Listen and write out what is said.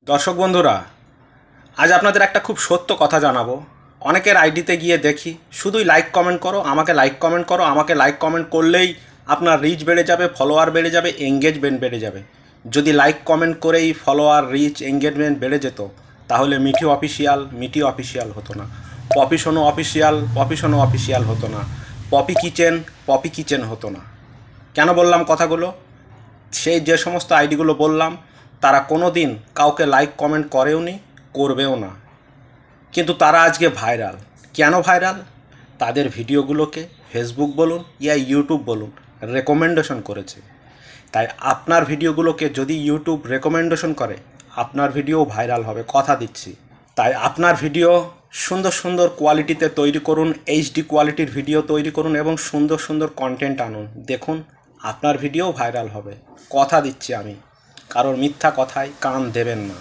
দর্শক বন্ধুরা, আজ আপনাদের একটা খুব সত্য কথা জানাবো। অনেকের আইডিতে গিয়ে দেখি শুধুই লাইক কমেন্ট করো, আমাকে লাইক কমেন্ট করো, আমাকে লাইক কমেন্ট করলেই আপনার রিচ বেড়ে যাবে, ফলোয়ার বেড়ে যাবে, এঙ্গেজমেন্ট বেড়ে যাবে। যদি লাইক কমেন্ট করেই ফলোয়ার, রিচ, এঙ্গেজমেন্ট বেড়ে যেত তাহলে মিঠি অফিসিয়াল হতো না, পপি সোনু অফিসিয়াল হতো না, পপি কিচেন হতো না। কেন বললাম কথাগুলো? সেই যে সমস্ত আইডিগুলো বললাম তারা কোনো দিন কাউকে লাইক কমেন্ট করেওনি, করবেও না, কিন্তু তারা আজকে ভাইরাল। কেন ভাইরাল? তাদের ভিডিওগুলোকে ফেসবুক বলুন ইয়া ইউটিউব বলুন রেকমেন্ডেশন করেছে। তাই আপনার ভিডিওগুলোকে যদি ইউটিউব রেকমেন্ডেশন করে আপনার ভিডিও ভাইরাল হবে, কথা দিচ্ছি। তাই আপনার ভিডিও সুন্দর সুন্দর কোয়ালিটিতে তৈরি করুন, এইচডি কোয়ালিটির ভিডিও তৈরি করুন এবং সুন্দর সুন্দর কন্টেন্ট আনুন। দেখুন আপনার ভিডিও ভাইরাল হবে, কথা দিচ্ছি আমি। কারোর মিথ্যা কথায় কান দেবেন না।